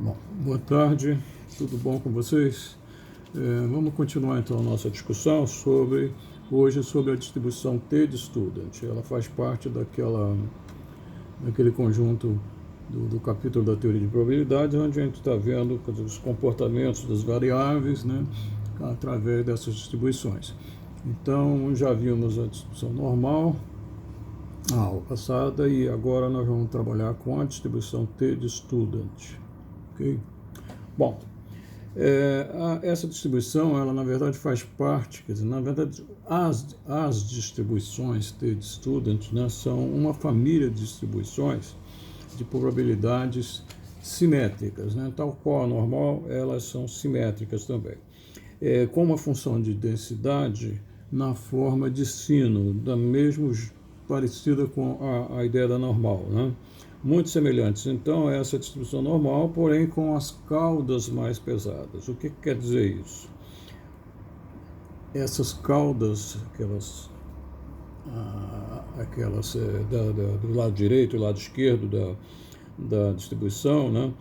Bom, boa tarde, tudo bom com vocês? Vamos continuar então a nossa discussão hoje sobre a distribuição T de Student. Ela faz parte daquele conjunto do capítulo da teoria de probabilidade, onde a gente está vendo os comportamentos das variáveis, né, através dessas distribuições. Então, já vimos a distribuição normal, a aula passada, e agora nós vamos trabalhar com a distribuição T de Student. Okay? Bom, essa distribuição, ela na verdade faz parte, quer dizer, na verdade, as distribuições T de Student, né, são uma família de distribuições de probabilidades simétricas, né, tal qual a normal, elas são simétricas também, com uma função de densidade na forma de sino, da mesma parecida com a ideia da normal, né? Muito semelhantes, então, a essa distribuição normal, porém com as caudas mais pesadas. O que quer dizer isso? Essas caudas, aquelas do lado direito e lado esquerdo da distribuição, né,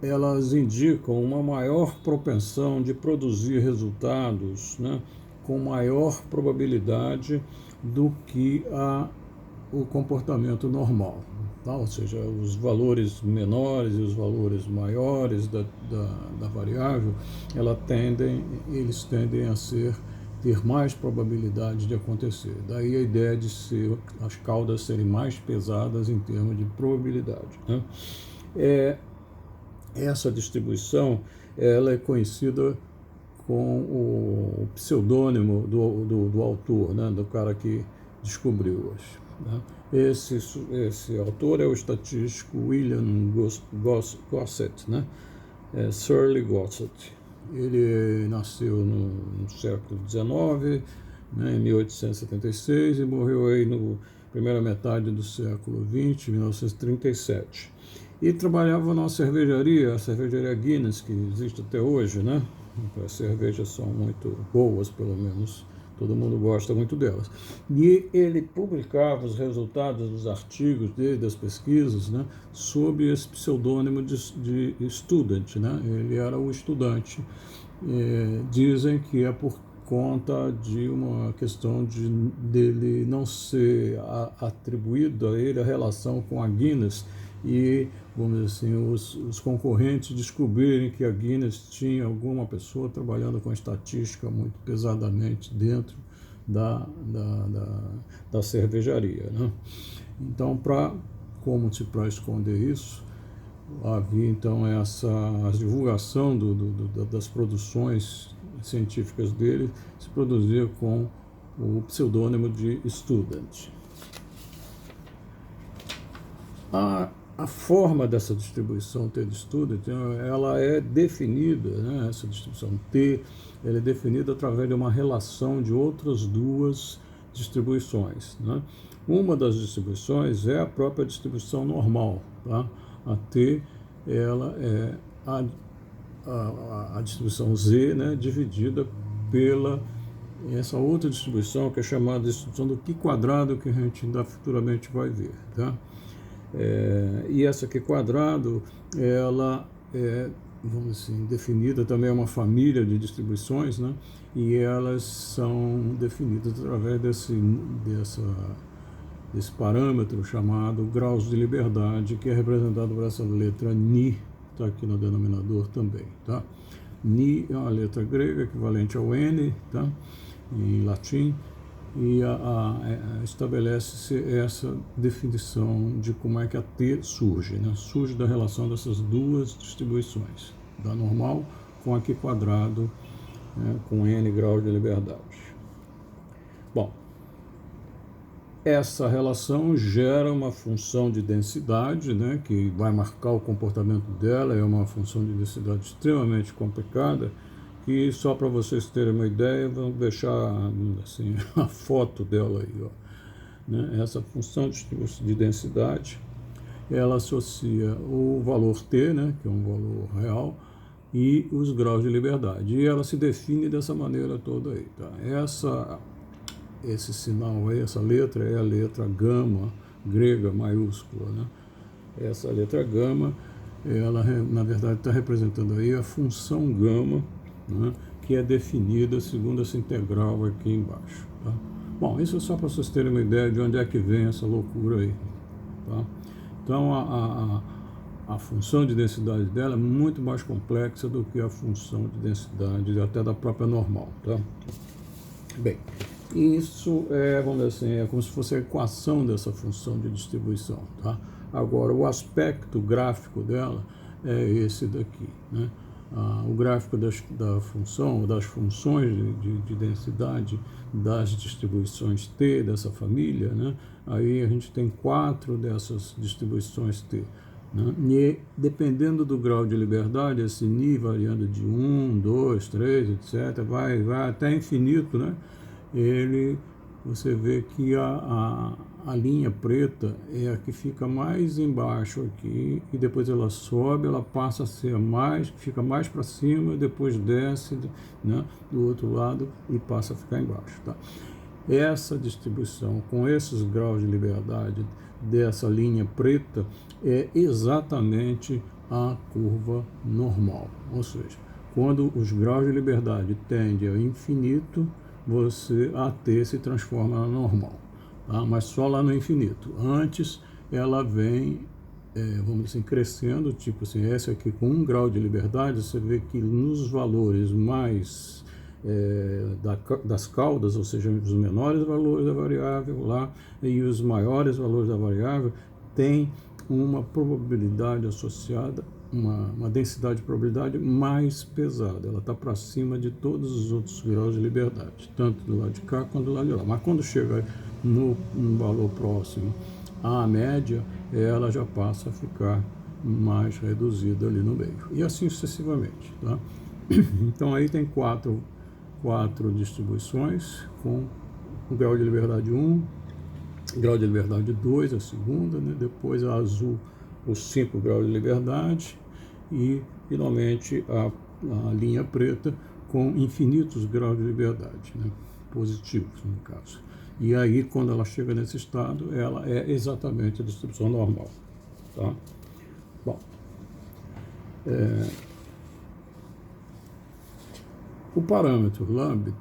elas indicam uma maior propensão de produzir resultados, né, com maior probabilidade do que o comportamento normal, tá? Ou seja, os valores menores e os valores maiores da variável, eles tendem a ter mais probabilidade de acontecer. Daí a ideia de as caudas serem mais pesadas em termos de probabilidade, né? Essa distribuição, ela é conhecida com o pseudônimo do autor, né, do cara que descobriu-as, né? Esse autor é o estatístico William Gossett, né? Shirley Gossett. Ele nasceu no século XIX, né, em 1876, e morreu aí na primeira metade do século XX, 1937. E trabalhava numa cervejaria, a cervejaria Guinness, que existe até hoje, né? As cervejas são muito boas, pelo menos todo mundo gosta muito delas. E ele publicava os resultados dos artigos dele, das pesquisas, né, sob esse pseudônimo de student, né? Ele era o estudante. Dizem que é por conta de uma questão dele não ser atribuído a ele a relação com a Guinness, e, vamos dizer assim, os concorrentes descobrirem que a Guinness tinha alguma pessoa trabalhando com estatística muito pesadamente dentro da cervejaria, né? Então, para esconder isso, havia então a divulgação das produções científicas dele, se produzia com o pseudônimo de Student. A forma dessa distribuição T de Student, ela é definida, né, essa distribuição T, ela é definida através de uma relação de outras duas distribuições, né? Uma das distribuições é a própria distribuição normal, tá? A T, ela é a distribuição Z, né, dividida pela essa outra distribuição que é chamada de distribuição do Q quadrado, que a gente ainda futuramente vai ver, tá? E essa Q quadrado, ela é, vamos assim, definida também, é uma família de distribuições, né? E elas são definidas através desse parâmetro chamado graus de liberdade, que é representado por essa letra Ni, está aqui no denominador também, tá? Ni é uma letra grega equivalente ao N, tá? Em latim, e estabelece-se essa definição de como é que a T surge, né? Surge da relação dessas duas distribuições, da normal com a Q quadrado, né, com N graus de liberdade. Bom, essa relação gera uma função de densidade, né, que vai marcar o comportamento dela. É uma função de densidade extremamente complicada, que, só para vocês terem uma ideia, vamos deixar assim, a foto dela aí, ó, né? Essa função de densidade, ela associa o valor T, né, que é um valor real, e os graus de liberdade. E ela se define dessa maneira toda aí, tá? Esse sinal aí, essa letra é a letra gama grega maiúscula, né? Essa letra gama ela, na verdade, está representando aí a função gama, né, que é definida segundo essa integral aqui embaixo. Tá? Bom, isso é só para vocês terem uma ideia de onde é que vem essa loucura aí. Tá? Então, a função de densidade dela é muito mais complexa do que a função de densidade até da própria normal. Tá? Bem, isso é, vamos dizer assim, é como se fosse a equação dessa função de distribuição. Tá? Agora, o aspecto gráfico dela é esse daqui, né? O gráfico da função, das funções de densidade das distribuições T dessa família, né? Aí a gente tem 4 dessas distribuições T. Né? E dependendo do grau de liberdade, esse Ni variando de 1, 2, 3, etc., vai até infinito, né? Você vê que a linha preta é a que fica mais embaixo aqui, e depois ela sobe, ela passa a ser fica mais para cima, depois desce, né, do outro lado e passa a ficar embaixo. Tá? Essa distribuição com esses graus de liberdade dessa linha preta é exatamente a curva normal, ou seja, quando os graus de liberdade tendem ao infinito, a T se transforma na normal, tá? Mas só lá no infinito. Antes ela vem, vamos dizer assim, crescendo, tipo assim, essa aqui com 1 grau de liberdade, você vê que nos valores mais das caudas, ou seja, os menores valores da variável lá e os maiores valores da variável, tem uma probabilidade associada, uma densidade de probabilidade mais pesada. Ela está para cima de todos os outros graus de liberdade, tanto do lado de cá quanto do lado de lá. Mas quando chega no valor próximo à média, ela já passa a ficar mais reduzida ali no meio. E assim sucessivamente. Tá? Então aí tem quatro distribuições com o grau de liberdade 1, grau de liberdade 2, a segunda, né? Depois a azul, os 5 graus de liberdade, e finalmente a linha preta com infinitos graus de liberdade, né? Positivos no caso. E aí, quando ela chega nesse estado, ela é exatamente a distribuição normal. Tá? Bom, o parâmetro lambda,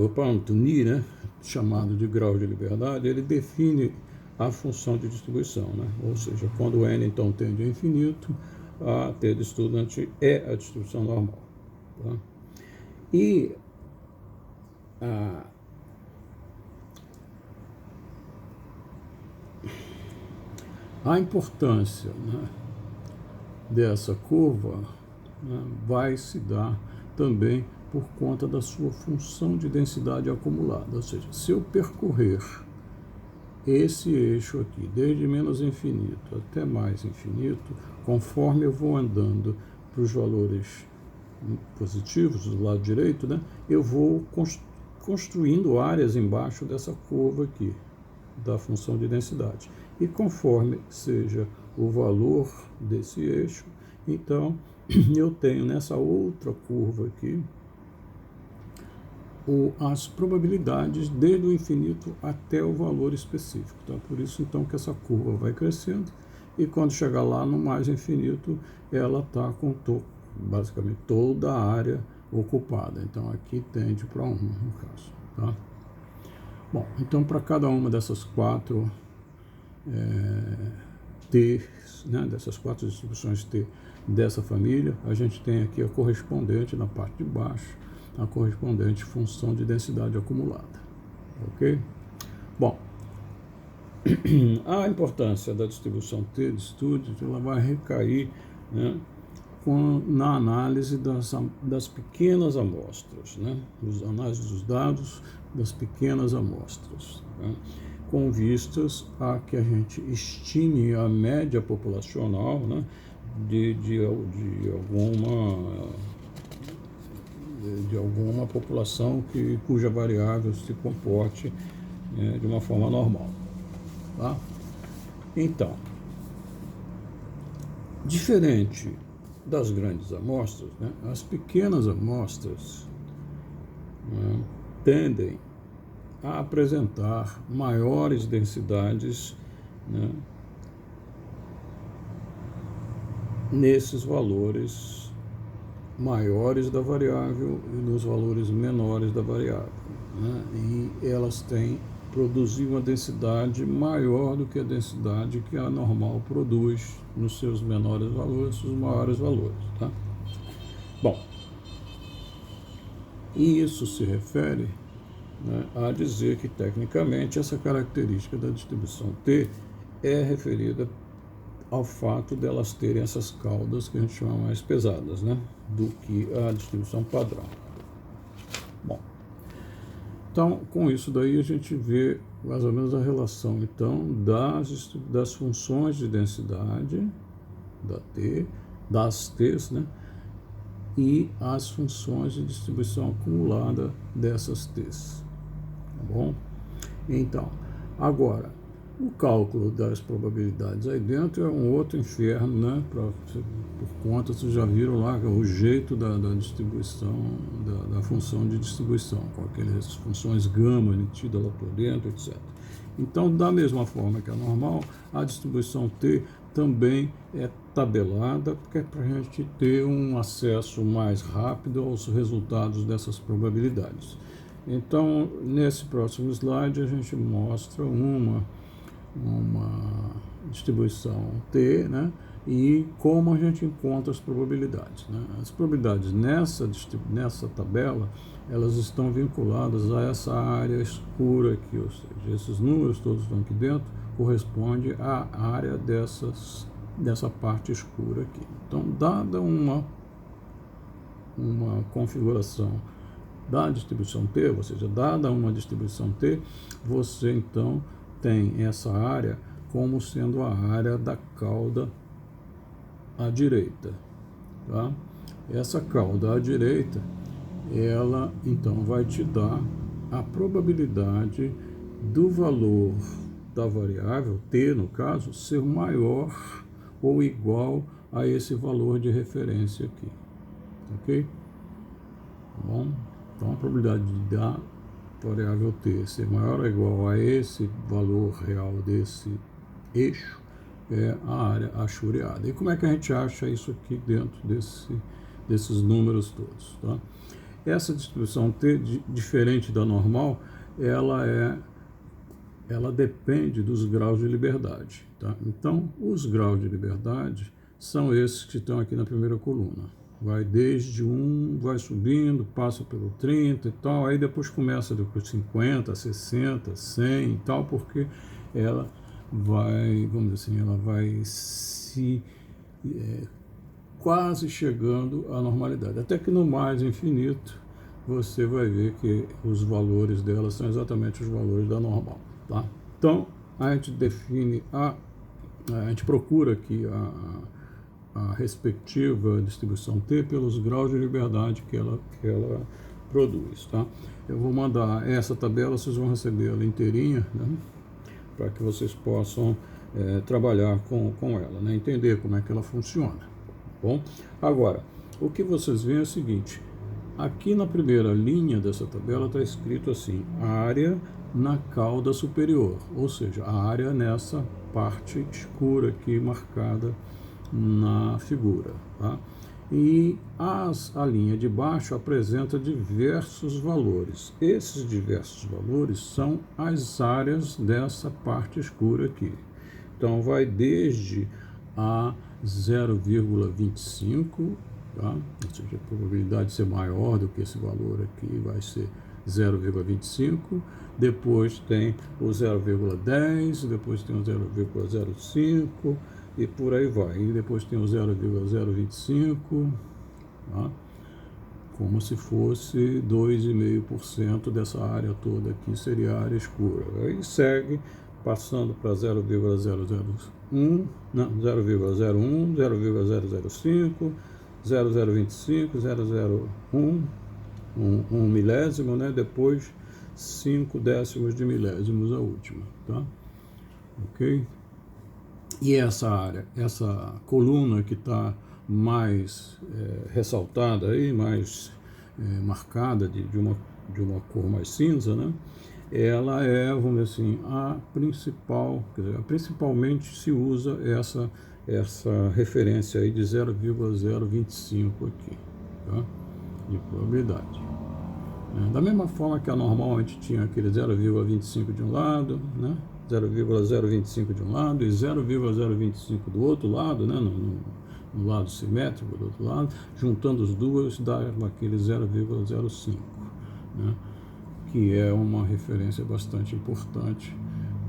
o parâmetro Ni, né, chamado de grau de liberdade, ele define a função de distribuição, né? Ou seja, quando o n então tende ao infinito, a T do estudante é a distribuição normal. Tá? E a importância, né, dessa curva, né, vai se dar também por conta da sua função de densidade acumulada. Ou seja, se eu percorrer esse eixo aqui, desde menos infinito até mais infinito, conforme eu vou andando para os valores positivos do lado direito, né, eu vou construindo áreas embaixo dessa curva aqui, da função de densidade. E conforme seja o valor desse eixo, então eu tenho nessa outra curva aqui as probabilidades desde o infinito até o valor específico. Tá? Por isso, então, que essa curva vai crescendo, e quando chegar lá no mais infinito, ela está com basicamente toda a área ocupada. Então, aqui tende para 1, no caso. Tá? Bom, então, para cada uma dessas 4 T, né, dessas 4 distribuições T dessa família, a gente tem aqui a correspondente na parte de baixo, a correspondente função de densidade acumulada. Ok? Bom, a importância da distribuição T de Stuart, ela vai recair, né, na análise das pequenas amostras, né, análise dos dados das pequenas amostras, né, com vistas a que a gente estime a média populacional, né, de alguma população cuja variável se comporte de uma forma normal. Tá? Então, diferente das grandes amostras, né, as pequenas amostras, né, tendem a apresentar maiores densidades, né, nesses valores maiores da variável e nos valores menores da variável, né? E elas têm produzir uma densidade maior do que a densidade que a normal produz nos seus menores valores, nos maiores valores, tá? Bom, e isso se refere, né, a dizer que, tecnicamente, essa característica da distribuição T é referida ao fato delas terem essas caudas que a gente chama mais pesadas, né, do que a distribuição padrão. Bom, então, com isso daí a gente vê mais ou menos a relação, então, das funções de densidade da T, das T's, né, e as funções de distribuição acumulada dessas T's. Tá bom? Então, agora, o cálculo das probabilidades aí dentro é um outro inferno, né? Por conta, vocês já viram lá o jeito da distribuição, da função de distribuição, com aquelas funções gama emitidas lá por dentro, etc. Então, da mesma forma que a normal, a distribuição T também é tabelada, porque é para a gente ter um acesso mais rápido aos resultados dessas probabilidades. Então, nesse próximo slide, a gente mostra uma distribuição T, né, e como a gente encontra as probabilidades, né? As probabilidades nessa tabela, elas estão vinculadas a essa área escura aqui, ou seja, esses números todos estão aqui dentro, corresponde à área dessa parte escura aqui. Então, dada uma configuração da distribuição T, ou seja, dada uma distribuição T, você então tem essa área como sendo a área da cauda à direita, tá? Essa cauda à direita, ela então vai te dar a probabilidade do valor da variável T, no caso, ser maior ou igual a esse valor de referência aqui, ok? Bom, então a probabilidade da variável T ser maior ou igual a esse valor real desse eixo é a área achureada. E como é que a gente acha isso aqui dentro desses números todos, tá? Essa distribuição T, diferente da normal, ela depende dos graus de liberdade, tá? Então, os graus de liberdade são esses que estão aqui na primeira coluna. Vai desde 1, vai subindo, passa pelo 30 e tal, aí depois começa depois 50, 60, 100 e tal, porque ela vai, vamos dizer assim, ela vai se quase chegando à normalidade. Até que no mais infinito, você vai ver que os valores dela são exatamente os valores da normal, tá? Então, a gente define a gente procura aqui a respectiva distribuição T pelos graus de liberdade que ela produz, tá? Eu vou mandar essa tabela, vocês vão receber ela inteirinha, né, para que vocês possam trabalhar com ela, né, entender como é que ela funciona, bom? Agora, o que vocês veem é o seguinte, aqui na primeira linha dessa tabela está escrito assim, área na cauda superior, ou seja, a área nessa parte escura aqui marcada na figura, tá? E a linha de baixo apresenta diversos valores. Esses diversos valores são as áreas dessa parte escura aqui. Então, vai desde a 0,25, tá? Ou seja, a probabilidade de ser maior do que esse valor aqui vai ser 0,25, depois tem o 0,10, depois tem o 0,05 e por aí vai. E depois tem o 0,025, tá? Como se fosse 2,5% dessa área toda aqui seria a área escura. Aí segue passando para 0,001, não, 0,01, 0,005, 0,025, 0,01, um milésimo, né? Depois 5 décimos de milésimos a última, tá? Ok? E essa área, essa coluna que está mais ressaltada aí, mais marcada de uma cor mais cinza, né? Ela é, vamos dizer assim, a principal, quer dizer, principalmente se usa essa essa referência aí de 0,025 aqui, tá? De probabilidade. Da mesma forma que a normal a gente tinha aquele 0,25 de um lado, né? 0,025 de um lado e 0,025 do outro lado, né? No lado simétrico do outro lado, juntando os duas dá aquele 0,05, né? Que é uma referência bastante importante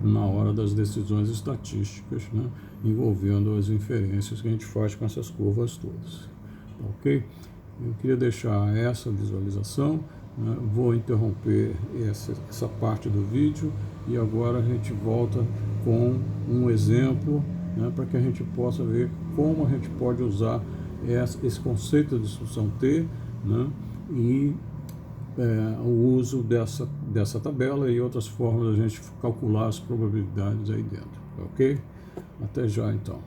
na hora das decisões estatísticas, né? Envolvendo as inferências que a gente faz com essas curvas todas, ok? Eu queria deixar essa visualização, né? Vou interromper essa parte do vídeo e agora a gente volta com um exemplo, né? Para que a gente possa ver como a gente pode usar esse conceito de distribuição T, né? E o uso dessa tabela e outras formas de a gente calcular as probabilidades aí dentro, ok? Até já então.